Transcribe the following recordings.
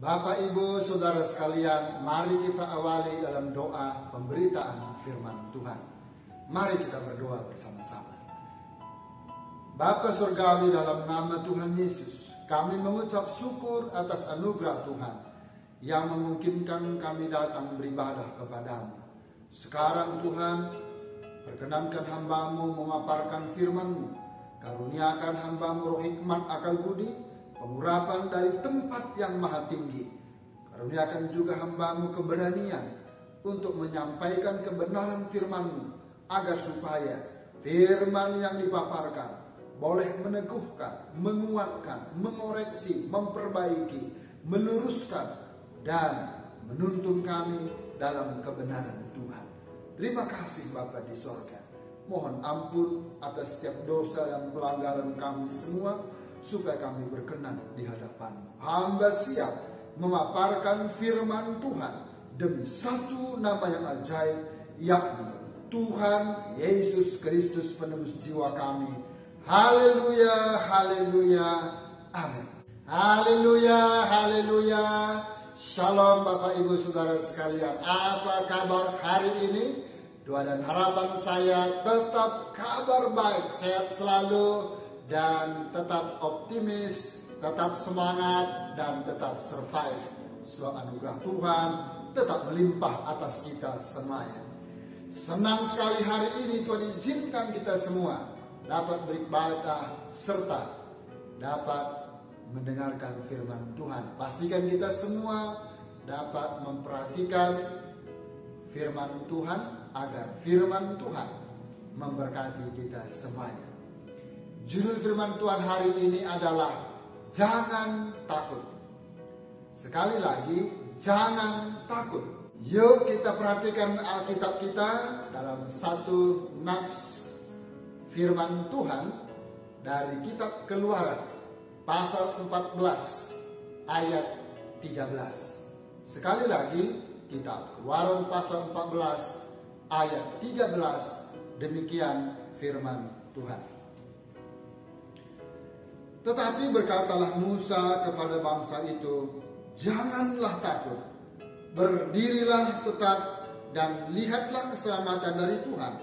Bapak, Ibu, Saudara sekalian, mari kita awali dalam doa pemberitaan firman Tuhan. Mari kita berdoa bersama-sama. Bapa Surgawi, dalam nama Tuhan Yesus, kami mengucap syukur atas anugerah Tuhan yang memungkinkan kami datang beribadah kepadamu. Sekarang Tuhan, perkenankan hamba-Mu memaparkan firman-Mu. Karuniakan hamba-Mu roh hikmat, akal budi, pengurapan dari tempat yang maha tinggi. Karuniakan juga hamba-Mu keberanian untuk menyampaikan kebenaran firman-Mu, agar supaya firman yang dipaparkan boleh meneguhkan, menguatkan, mengoreksi, memperbaiki, meluruskan, dan menuntun kami dalam kebenaran Tuhan. Terima kasih Bapa di sorga. Mohon ampun atas setiap dosa dan pelanggaran kami semua, supaya kami berkenan di hadapan-Mu. Hamba siap memaparkan firman Tuhan demi satu nama yang ajaib, yakni Tuhan Yesus Kristus, penebus jiwa kami. Haleluya, haleluya, amin. Haleluya, haleluya. Shalom Bapak, Ibu, Saudara sekalian. Apa kabar hari ini? Doa dan harapan saya tetap kabar baik, sehat selalu, dan tetap optimis, tetap semangat, dan tetap survive. Sebab anugerah Tuhan tetap melimpah atas kita semuanya. Senang sekali hari ini Tuhan izinkan kita semua dapat beribadah serta dapat mendengarkan firman Tuhan. Pastikan kita semua dapat memperhatikan firman Tuhan, agar firman Tuhan memberkati kita semuanya. Judul firman Tuhan hari ini adalah jangan takut. Sekali lagi, jangan takut. Yuk kita perhatikan Alkitab kita dalam satu nats firman Tuhan dari kitab Keluaran pasal 14 ayat 13. Sekali lagi, kitab Keluaran pasal 14 ayat 13, demikian firman Tuhan. Tetapi berkatalah Musa kepada bangsa itu, janganlah takut, berdirilah tetap dan lihatlah keselamatan dari Tuhan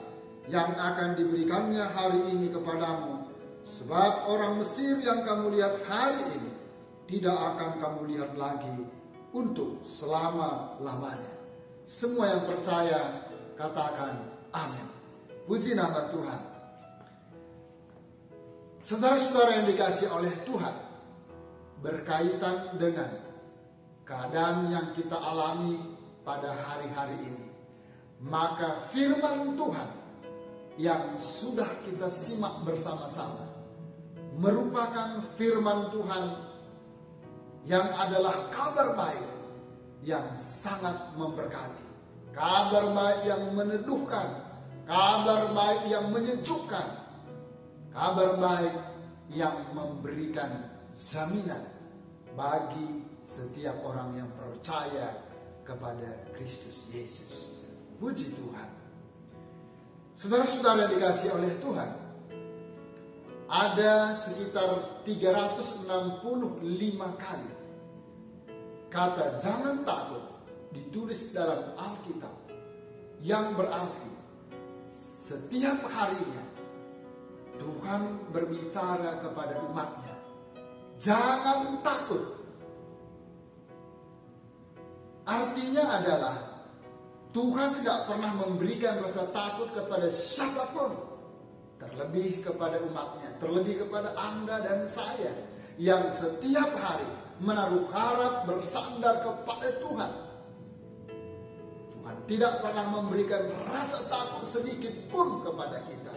yang akan diberikannya hari ini kepadamu. Sebab orang Mesir yang kamu lihat hari ini tidak akan kamu lihat lagi untuk selama-lamanya. Semua yang percaya katakan amin. Puji nama Tuhan. Saudara-saudara yang dikasihi oleh Tuhan, berkaitan dengan keadaan yang kita alami pada hari-hari ini, maka firman Tuhan yang sudah kita simak bersama-sama merupakan firman Tuhan yang adalah kabar baik yang sangat memberkati, kabar baik yang meneduhkan, kabar baik yang menyejukkan, kabar baik yang memberikan jaminan bagi setiap orang yang percaya kepada Kristus Yesus. Puji Tuhan. Saudara-saudara yang dikasihi oleh Tuhan, ada sekitar 365 kali kata jangan takut ditulis dalam Alkitab, yang berarti setiap harinya Tuhan berbicara kepada umatnya, jangan takut. Artinya adalah Tuhan tidak pernah memberikan rasa takut kepada siapapun, terlebih kepada umatnya, terlebih kepada Anda dan saya yang setiap hari menaruh harap bersandar kepada Tuhan. Tuhan tidak pernah memberikan rasa takut sedikit pun kepada kita.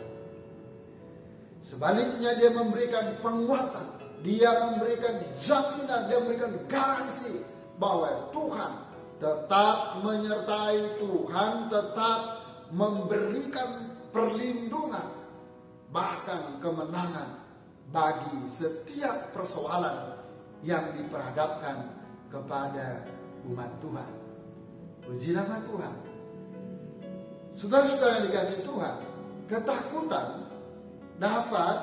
Sebaliknya dia memberikan penguatan, dia memberikan jaminan, dia memberikan garansi bahwa Tuhan tetap menyertai, Tuhan tetap memberikan perlindungan, bahkan kemenangan bagi setiap persoalan yang diperhadapkan kepada umat Tuhan. Puji nama Tuhan. Saudara-saudara yang dikasihi Tuhan, ketakutan dapat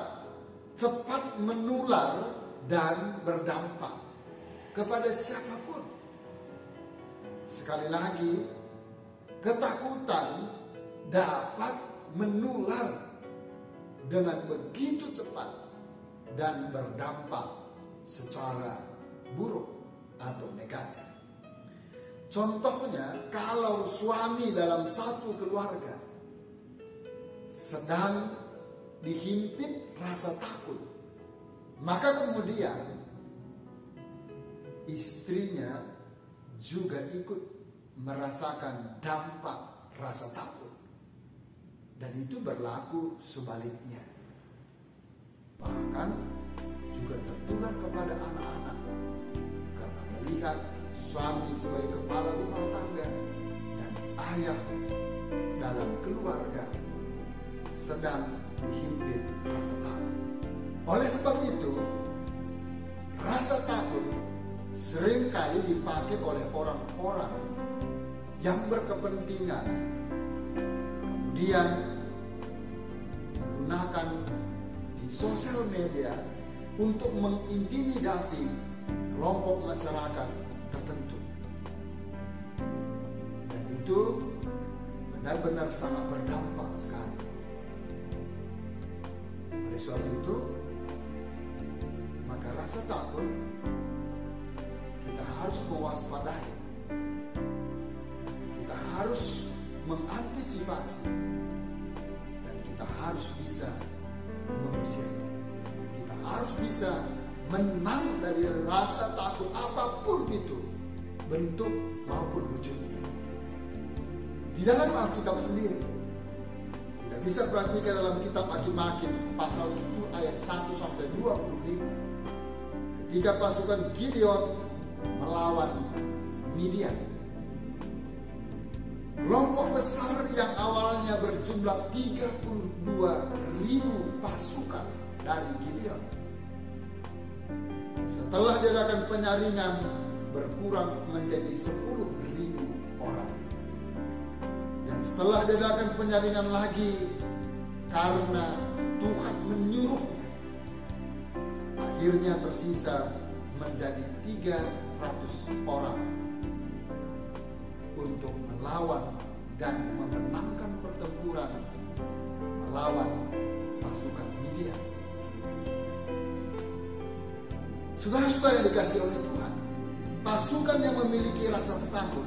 cepat menular dan berdampak kepada siapapun. Sekali lagi, ketakutan dapat menular dengan begitu cepat dan berdampak secara buruk atau negatif. Contohnya, kalau suami dalam satu keluarga sedang dihimpit rasa takut, maka kemudian istrinya juga ikut merasakan dampak rasa takut. Dan itu berlaku sebaliknya. Bahkan juga tertular kepada anak-anak karena melihat suami sebagai kepala rumah tangga dan ayah dalam keluarga sedang dihimpit rasa takut. Oleh sebab itu, rasa takut seringkali dipakai oleh orang-orang yang berkepentingan, kemudian menggunakan di sosial media untuk mengintimidasi kelompok masyarakat tertentu. Dan itu benar-benar sangat berdampak sekali. Oleh sebab itu, maka rasa takut kita harus mewaspadai. Kita harus mengantisipasi dan kita harus bisa mengusirnya. Kita harus bisa menang dari rasa takut apapun itu, bentuk maupun wujudnya. Di dalam Alkitab sendiri, kita bisa perhatikan dalam kitab Hakim-Hakim pasal 7 ayat 1 sampai 25. Ketika pasukan Gideon melawan Midian, kelompok besar yang awalnya berjumlah 32.000 pasukan dari Gideon, setelah diadakan penyaringan berkurang menjadi 10.000 orang. Dan setelah diadakan penyaringan lagi karena Tuhan menyuruhnya, akhirnya tersisa menjadi 300 orang untuk melawan dan memenangkan pertempuran melawan pasukan Midian. Saudara-saudara yang dikasihi oleh Tuhan, pasukan yang memiliki rasa takut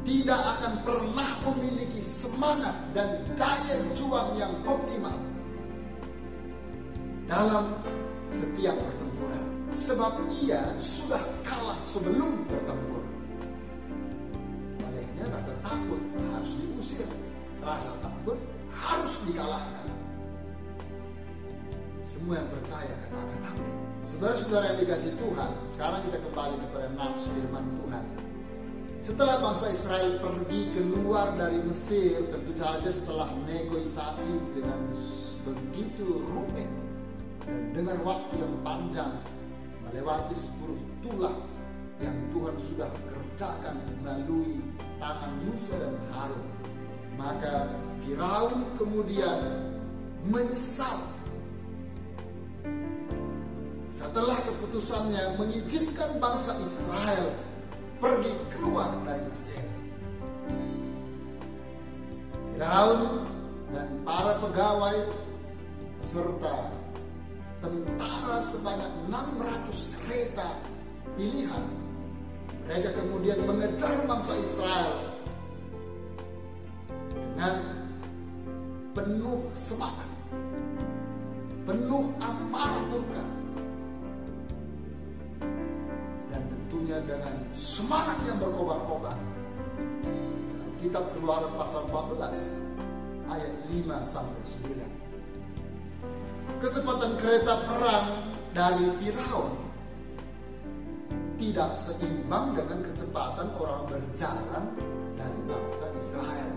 tidak akan pernah memiliki semangat dan daya juang yang optimal dalam setiap pertempuran, sebab ia sudah kalah sebelum bertempur. Baliknya, rasa takut harus diusir, rasa takut harus dikalahkan. Semua yang percaya katakan amin. Saudara-saudara yang dikasihi Tuhan, sekarang kita kembali kepada nafs firman Tuhan. Setelah bangsa Israel pergi keluar dari Mesir, tentu saja setelah negosiasi dengan begitu rumit dan dengan waktu yang panjang, melewati 10 tulah yang Tuhan sudah kerjakan melalui tangan Musa dan Harun, maka Firaun kemudian menyesal setelah keputusannya mengizinkan bangsa Israel pergi keluar dari Mesir. Firaun dan para pegawai serta tentara sebanyak 600 kereta pilihan, mereka kemudian mengejar bangsa Israel dengan penuh semangat, penuh amarah murka, dan tentunya dengan semangat yang berkobar-kobar. Kitab Keluaran pasal 14 ayat 5 sampai 9. Kecepatan kereta perang dari Firaun tidak seimbang dengan kecepatan orang berjalan dari bangsa Israel.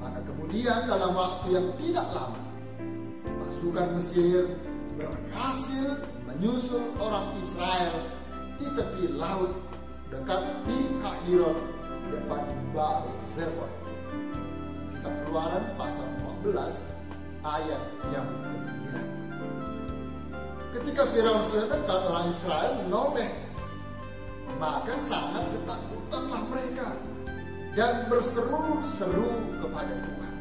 Maka kemudian dalam waktu yang tidak lama, pasukan Mesir berhasil menyusul orang Israel di tepi laut dekat Pi-hahiroth di depan Baal-Zephon. Kitab Keluaran pasal 14 ayat yang ke-9. Ketika Firaun sudah dekat, orang Israel menoleh. Maka sangat ketakutanlah mereka dan berseru-seru kepada Tuhan.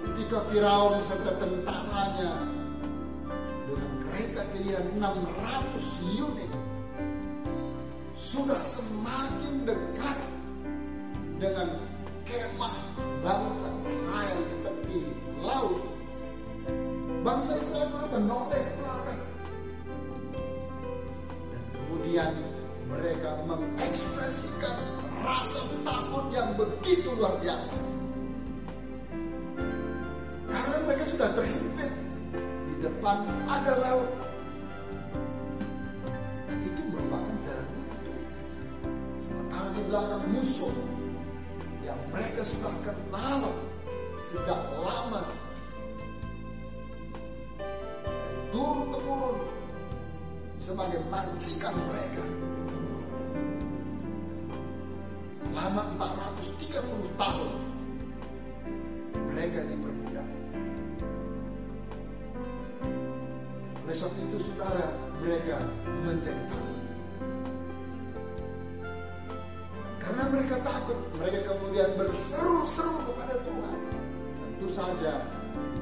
Ketika Firaun serta tentaranya dengan kereta pilihan 600 unit sudah semakin dekat dengan kemah bangsa Israel di tepi laut, bangsa Israel menoleh ke belakang. Dan kemudian mereka mengekspresikan rasa takut yang begitu luar biasa. Karena mereka sudah terhimpit, di depan ada laut. Dan itu merupakan jalan buntu. Sementara di belakang musuh yang mereka sudah kenal sejak lama, dari turun-temurun sebagai majikan mereka selama 430 tahun. Mereka diperbudak. Oleh sebab itu, saudara, mereka menjadi takut. Karena mereka takut, mereka kemudian berseru-seru kepada Tuhan. Tentu saja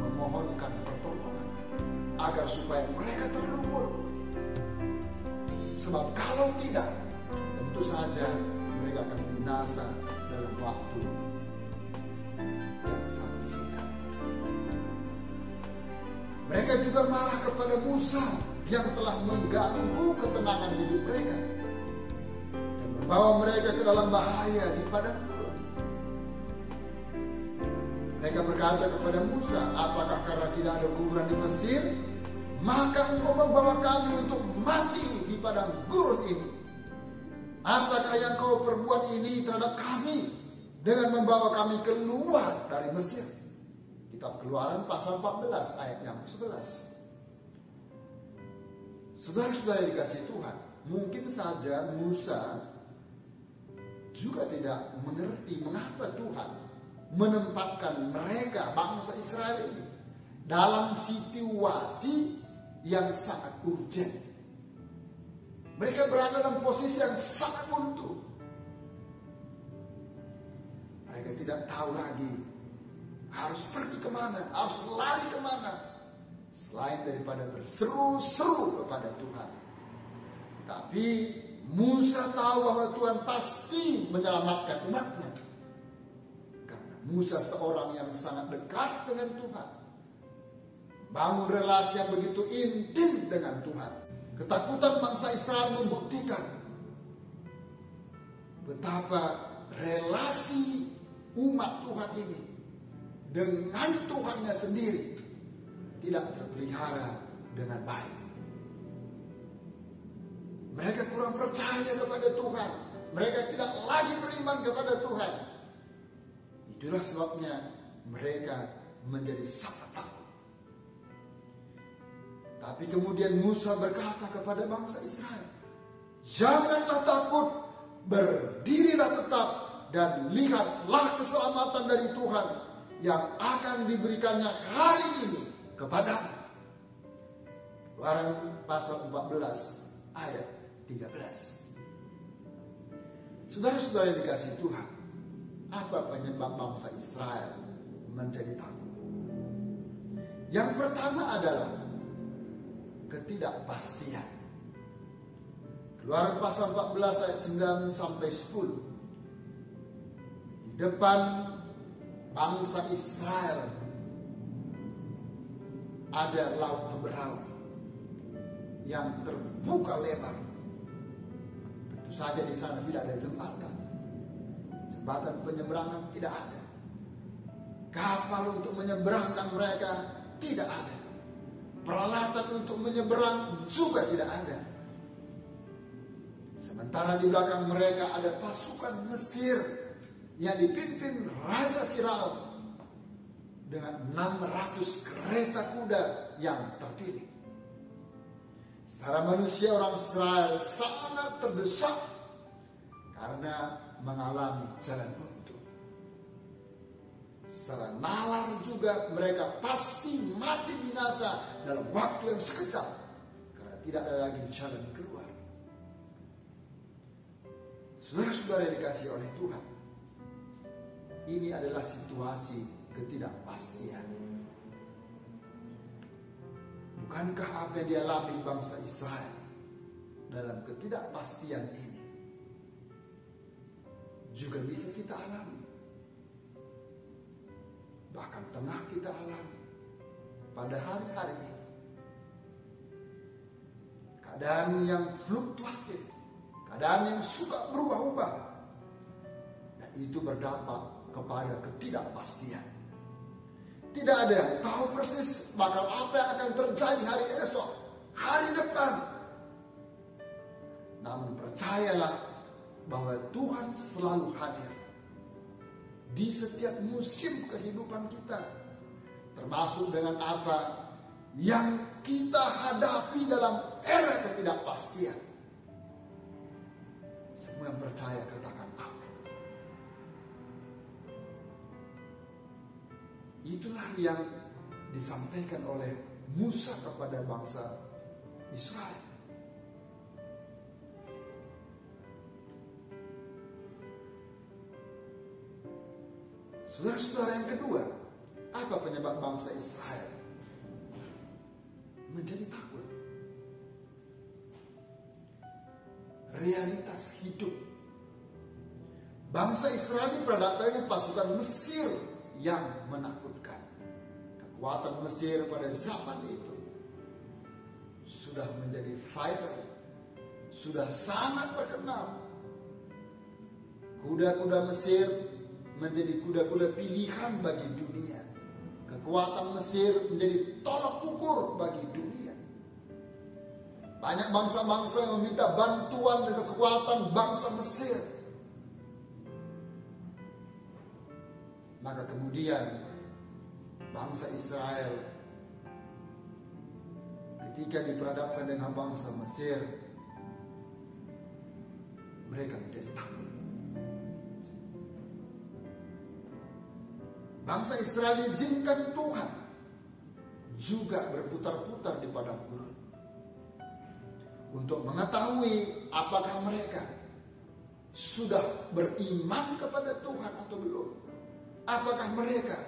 memohonkan pertolongan agar supaya mereka terluput. Sebab kalau tidak, tentu saja mereka akan binasa dalam waktu yang sangat singkat. Mereka juga marah kepada Musa yang telah mengganggu ketenangan hidup mereka dan membawa mereka ke dalam bahaya di padang gurun. Mereka berkata kepada Musa, apakah karena tidak ada kuburan di Mesir, maka engkau membawa kami untuk mati di padang gurun ini? Apakah yang kau perbuat ini terhadap kami dengan membawa kami keluar dari Mesir? Kitab Keluaran pasal 14 ayat yang ke-11. Saudara-saudara dikasihi Tuhan, mungkin saja Musa juga tidak mengerti mengapa Tuhan menempatkan mereka, bangsa Israel ini, dalam situasi yang sangat urgent. Mereka berada dalam posisi yang sangat buntu. Mereka tidak tahu lagi harus pergi kemana, harus lari kemana, selain daripada berseru-seru kepada Tuhan. Tapi Musa tahu bahwa Tuhan pasti menyelamatkan umatnya. Karena Musa seorang yang sangat dekat dengan Tuhan, bangun relasi yang begitu intim dengan Tuhan. Ketakutan bangsa Israel membuktikan betapa relasi umat Tuhan ini dengan Tuhannya sendiri tidak terpelihara dengan baik. Mereka kurang percaya kepada Tuhan. Mereka tidak lagi beriman kepada Tuhan. Itulah sebabnya mereka menjadi sangat takut. Tapi kemudian Musa berkata kepada bangsa Israel, janganlah takut, berdirilah tetap dan lihatlah keselamatan dari Tuhan yang akan diberikannya hari ini kepadamu. Keluaran pasal 14 ayat 13. Saudara-saudara yang dikasihi Tuhan, apa penyebab bangsa Israel menjadi takut? Yang pertama adalah ketidakpastian. Keluaran pasal 14 ayat 9 sampai 10. Di depan bangsa Israel ada laut Teberau yang terbuka lebar. Tentu saja di sana tidak ada jembatan. Jembatan penyeberangan tidak ada. Kapal untuk menyeberangkan mereka tidak ada. Peralatan untuk menyeberang juga tidak ada. Sementara di belakang mereka ada pasukan Mesir yang dipimpin Raja Firaun dengan 600 kereta kuda yang terpilih. Secara manusia orang Israel sangat terdesak karena mengalami jalan buntu. secara nalar juga mereka pasti mati binasa dalam waktu yang sekejap, karena tidak ada lagi jalan keluar. Saudara-saudara yang dikasihi oleh Tuhan, ini adalah situasi ketidakpastian. Bukankah apa yang dialami bangsa Israel dalam ketidakpastian ini juga bisa kita alami? Bahkan tengah kita alami pada hari-hari ini. Keadaan yang fluktuatif, keadaan yang suka berubah-ubah, dan itu berdampak kepada ketidakpastian. Tidak ada yang tahu persis bakal apa yang akan terjadi hari esok, hari depan. Namun percayalah bahwa Tuhan selalu hadir di setiap musim kehidupan kita, termasuk dengan apa yang kita hadapi dalam era ketidakpastian. Semua yang percaya katakan amin. Itulah yang disampaikan oleh Musa kepada bangsa Israel. Saudara-saudara, yang kedua, apa penyebab bangsa Israel menjadi takut? Realitas hidup. Bangsa Israel dihadapkan pasukan Mesir yang menakutkan. Kekuatan Mesir pada zaman itu sudah menjadi viral, sudah sangat terkenal. Kuda-kuda Mesir menjadi kuda-kuda pilihan bagi dunia. Kekuatan Mesir menjadi tolak ukur bagi dunia. Banyak bangsa-bangsa yang meminta bantuan dan kekuatan bangsa Mesir. Maka kemudian bangsa Israel ketika diperhadapkan dengan bangsa Mesir, mereka menjadi takut. Bangsa Israel diizinkan Tuhan juga berputar-putar di padang gurun untuk mengetahui apakah mereka sudah beriman kepada Tuhan atau belum. Apakah mereka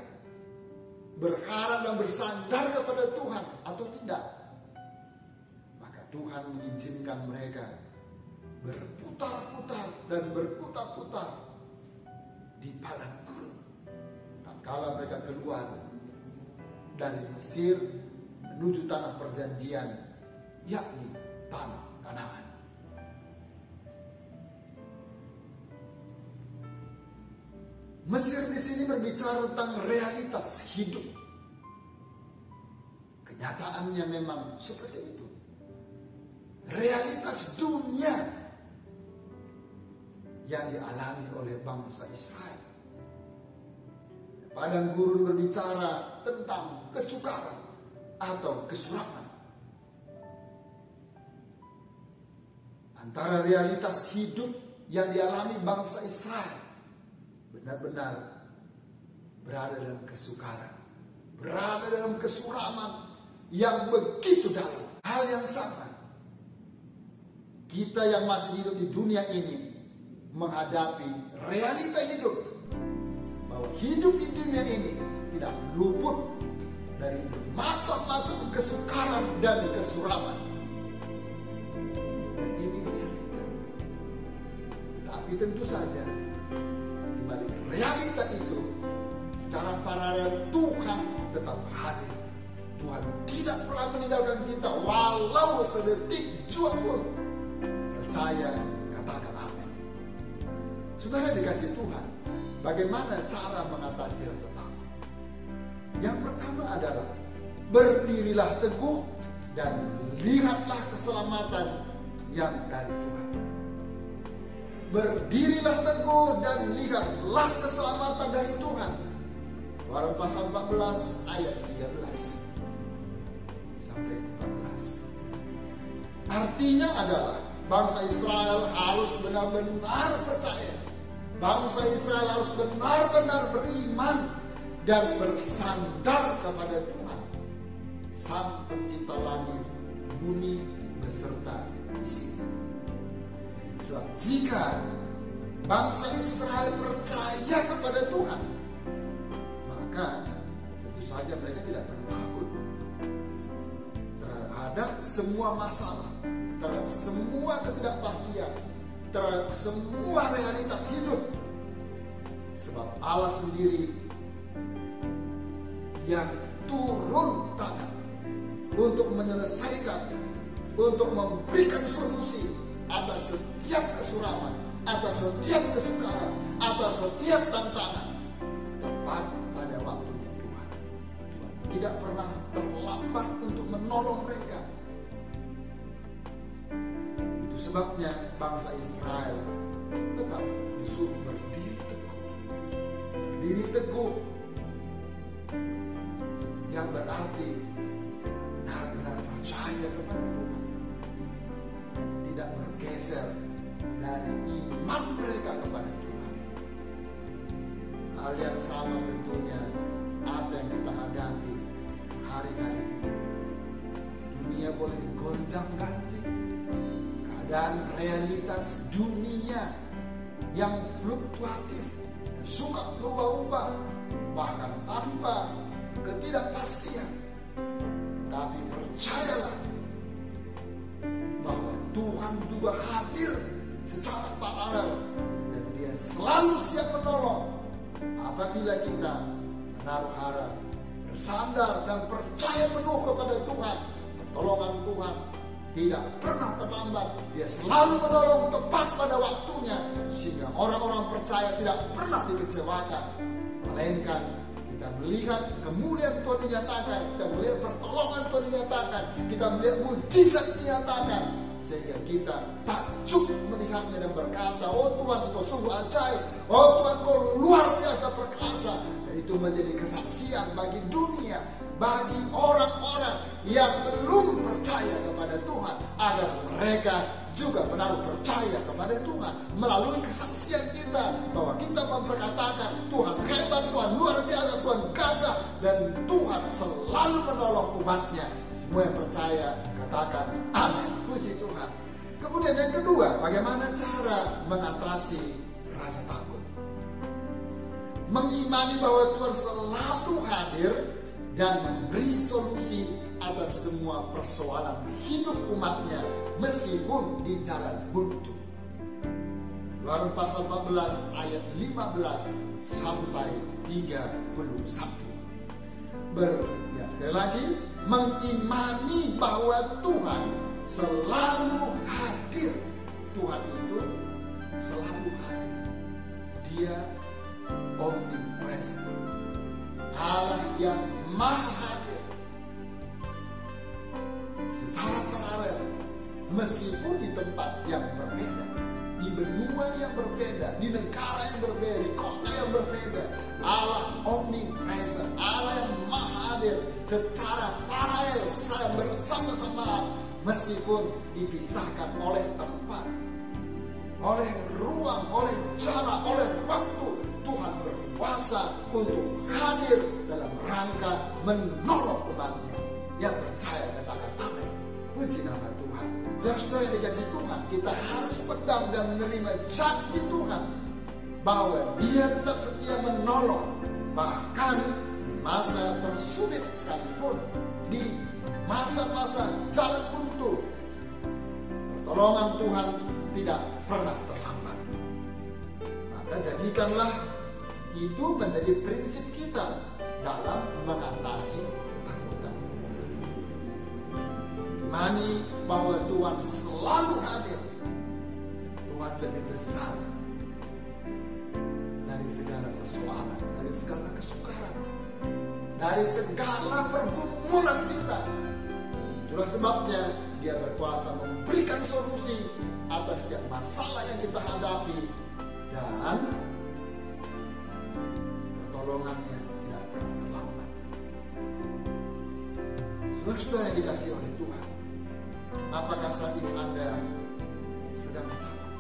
berharap dan bersandar kepada Tuhan atau tidak. Maka Tuhan mengizinkan mereka berputar-putar dan berputar-putar di padang gurun. Tatkala mereka keluar dari Mesir menuju tanah perjanjian, yakni tanah Kanaan. Mesir di sini berbicara tentang realitas hidup. Kenyataannya memang seperti itu. Realitas dunia yang dialami oleh bangsa Israel. Padang gurun berbicara tentang kesukaran atau kesuraman. Antara realitas hidup yang dialami bangsa Israel benar-benar berada dalam kesukaran, berada dalam kesuraman yang begitu dalam. Hal yang sama, kita yang masih hidup di dunia ini menghadapi realita hidup, bahwa hidup di dunia ini tidak luput dari macam-macam kesukaran dan kesuraman. Dan ini realita. Tapi tentu saja balik realita itu, secara paralel Tuhan tetap hadir. Tuhan tidak pernah meninggalkan kita walau sedetik jua pun. Percaya, katakan amin. Saudara dikasih Tuhan, bagaimana cara mengatasi rasa takut? Yang pertama adalah berdirilah teguh dan lihatlah keselamatan yang dari Tuhan. Berdirilah teguh dan lihatlah keselamatan dari Tuhan. Keluaran pasal 14 ayat 13 sampai 14. Artinya adalah bangsa Israel harus benar-benar percaya. Bangsa Israel harus benar-benar beriman dan bersandar kepada Tuhan, Sang Pencipta langit, bumi beserta isinya. Sebab jika bangsa Israel percaya kepada Tuhan, maka tentu saja mereka tidak perlu takut terhadap semua masalah, terhadap semua ketidakpastian, terhadap semua realitas hidup. Sebab Allah sendiri yang turun tangan untuk menyelesaikan, untuk memberikan solusi atas setiap kesuraman, atas setiap kesukaran, atas setiap tantangan, tepat pada waktunya Tuhan. Tuhan tidak pernah terlambat untuk menolong mereka. Itu sebabnya bangsa Israel tetap disuruh berdiri teguh. Berdiri teguh yang berarti benar-benar percaya kepada Tuhan, tidak bergeser dari iman mereka kepada Tuhan. Hal yang sama tentunya apa yang kita hadapi hari-hari ini. Dunia boleh gonjang-ganjing, keadaan realitas dunia yang fluktuatif, suka berubah-ubah, bahkan tanpa ketidakpastian. Tapi percayalah bahwa Tuhan juga hadir secara paralel dan Dia selalu siap menolong apabila kita menaruh harap, bersandar dan percaya penuh kepada Tuhan. Pertolongan Tuhan tidak pernah terlambat, Dia selalu menolong tepat pada waktunya, sehingga orang-orang percaya tidak pernah dikecewakan, melainkan kita melihat kemuliaan Tuhan dinyatakan, kita melihat pertolongan Tuhan dinyatakan, kita melihat mujizat dinyatakan, sehingga kita takjub melihatnya dan berkata, oh Tuhan, Kau sungguh ajaib, oh Tuhan, Kau luar biasa perkasa. Dan itu menjadi kesaksian bagi dunia, bagi orang-orang yang belum percaya kepada Tuhan, agar mereka juga menaruh percaya kepada Tuhan melalui kesaksian kita, bahwa kita memperkatakan Tuhan hebat, Tuhan luar biasa, Tuhan gagah, dan Tuhan selalu menolong umatnya. Semua yang percaya katakan amin, puji Tuhan. Kemudian yang kedua, bagaimana cara mengatasi rasa takut? Mengimani bahwa Tuhan selalu hadir dan memberi solusi atas semua persoalan hidup umatnya meskipun di jalan buntu. Keluaran pasal 14 ayat 15 sampai 31. Sekali lagi, mengimani bahwa Tuhan selalu hadir. Tuhan itu selalu hadir. Dia omnipresent, Allah yang maha hadir secara paralel, meskipun di tempat yang berbeda, di benua yang berbeda, di negara yang berbeda, di kota yang berbeda. Allah omnipresent, Allah yang maha hadir secara paralel, secara bersama-sama, meskipun dipisahkan oleh tempat, oleh ruang, oleh jarak, oleh waktu. Tuhan berkuasa untuk hadir dalam rangka menolong umatnya. Yang percaya katakan amin, puji nama Tuhan. Saudara yang dikasih Tuhan, kita harus pegang dan menerima janji Tuhan bahwa Dia tetap setia menolong, bahkan di masa tersulit sekalipun, di masa-masa jalan buntu, pertolongan Tuhan tidak pernah terlambat. Maka jadikanlah itu menjadi prinsip kita dalam mengatasi ketakutan. Imani bahwa Tuhan selalu hadir. Tuhan lebih besar dari segala persoalan, dari segala kesukaran, dari segala pergumulan kita. Itulah sebabnya Dia berkuasa memberikan solusi atas setiap masalah yang kita hadapi, dan pertolongannya tidak pernah terlambat. Saudara yang dikasihi oleh Tuhan, apakah saat ini Anda sedang takut?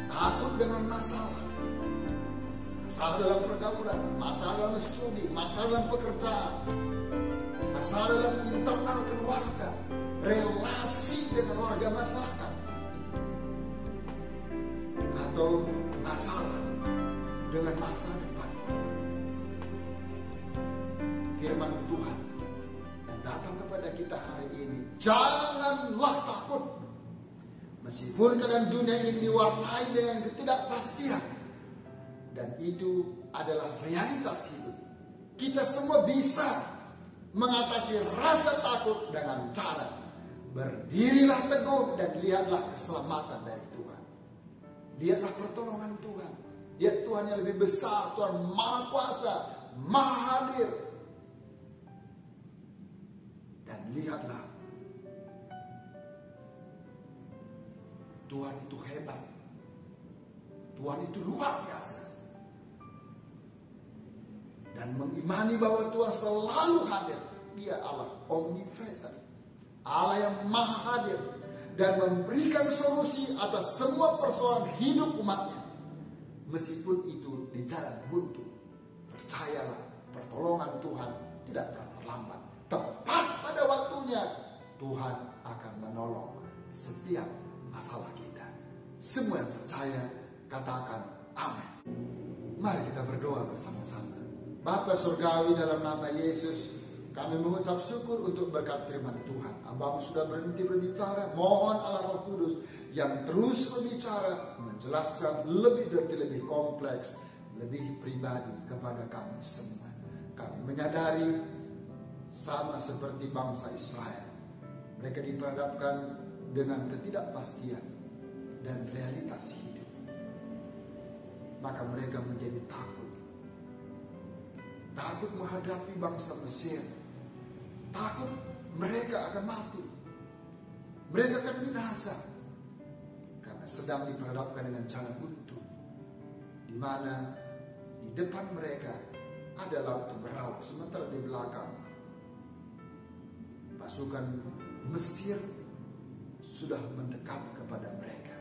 Takut dengan masalah, masalah dalam pergaulan, masalah dalam studi, masalah dalam pekerjaan, masalah dalam internal keluarga, relasi dengan warga masyarakat, atau masalah dengan masa depan. Firman Tuhan yang datang kepada kita hari ini, janganlah takut. Meskipun keadaan dunia ini diwarnai dengan ketidakpastian, dan itu adalah realitas hidup, kita semua bisa mengatasi rasa takut dengan cara berdirilah teguh dan lihatlah keselamatan dari Tuhan. Lihatlah pertolongan Tuhan. Lihat Tuhan yang lebih besar, Tuhan Maha Kuasa, Maha Hadir. Dan lihatlah Tuhan itu hebat. Tuhan itu luar biasa. Dan mengimani bahwa Tuhan selalu hadir. Dia Allah omnipresent, Allah yang maha hadir, dan memberikan solusi atas semua persoalan hidup umatnya. Meskipun itu di jalan buntu, percayalah pertolongan Tuhan tidak pernah terlambat. Tepat pada waktunya Tuhan akan menolong setiap masalah kita. Semua yang percaya katakan amin. Mari kita berdoa bersama-sama. Bapa Surgawi, dalam nama Yesus kami mengucap syukur untuk berkat firman Tuhan. Hamba-Mu sudah berhenti berbicara. Mohon Allah Roh Kudus yang terus berbicara, menjelaskan lebih kompleks, lebih pribadi kepada kami semua. Kami menyadari sama seperti bangsa Israel, mereka diperhadapkan dengan ketidakpastian dan realitas hidup. Maka mereka menjadi takut menghadapi bangsa Mesir, takut mereka akan mati, mereka akan binasa, karena sedang diperhadapkan dengan jalan buntu, di mana di depan mereka ada laut Temberauk, sementara di belakang pasukan Mesir sudah mendekat kepada mereka.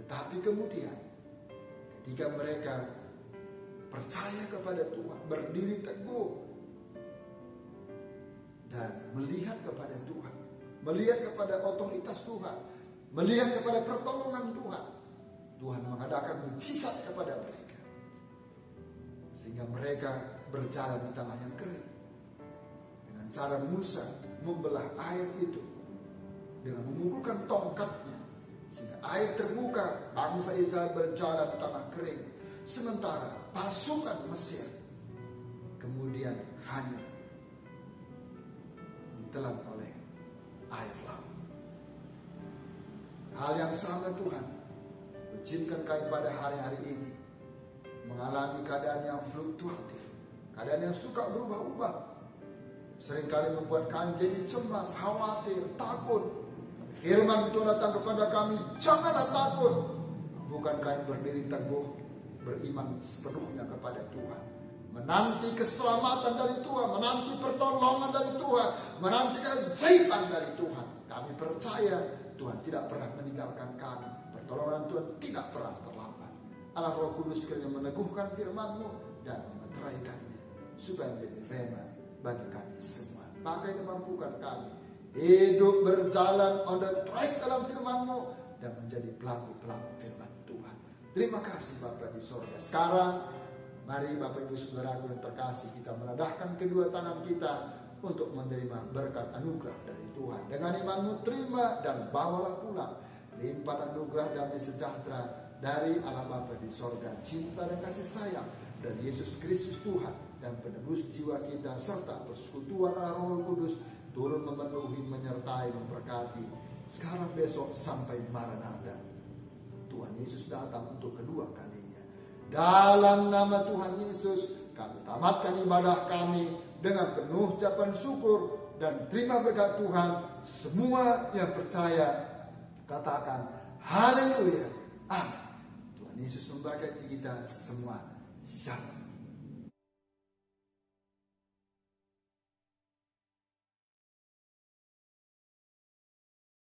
Tetapi kemudian ketika mereka percaya kepada Tuhan, berdiri teguh dan melihat kepada Tuhan, melihat kepada otoritas Tuhan, melihat kepada pertolongan Tuhan, Tuhan mengadakan mujizat kepada mereka, sehingga mereka berjalan di tanah yang kering. Dengan cara Musa membelah air itu dengan memukulkan tongkatnya, sehingga air terbuka, bangsa Israel berjalan di tanah kering. Sementara pasukan Mesir kemudian hanyut, ditelan oleh air laut. Hal yang sama Tuhan izinkan kami pada hari-hari ini mengalami keadaan yang fluktuatif, keadaan yang suka berubah-ubah, seringkali membuat kami jadi cemas, khawatir, takut. Firman Tuhan datang kepada kami, janganlah takut. Bukan kami berdiri teguh, beriman sepenuhnya kepada Tuhan, menanti keselamatan dari Tuhan, menanti pertolongan dari Tuhan, menanti keajaiban dari Tuhan. Kami percaya Tuhan tidak pernah meninggalkan kami, pertolongan Tuhan tidak pernah terlambat. Allah Roh Kudus kiranya meneguhkan firman-Mu dan memeteraikannya supaya menjadi rema bagi kami semua. Maka mampukan kami hidup berjalan on the track dalam firman-Mu dan menjadi pelaku-pelaku firman Tuhan. Terima kasih Bapa di sorga. Sekarang mari Bapak Ibu Saudaraku yang terkasih, kita menadahkan kedua tangan kita untuk menerima berkat anugerah dari Tuhan. Dengan imanmu terima dan bawalah pulang limpahan anugerah damai sejahtera dari Allah Bapa di sorga, cinta dan kasih sayang dari Yesus Kristus Tuhan dan penebus jiwa kita, serta persekutuan Allah Roh Kudus turun memenuhi, menyertai, memberkati sekarang, besok sampai Maranatha. Tuhan Yesus datang untuk kedua kalinya. Dalam nama Tuhan Yesus kami tamatkan ibadah kami dengan penuh ucapan syukur dan terima berkat Tuhan. Semua yang percaya katakan haleluya, amin. Tuhan Yesus memberkati kita semua. Shalom.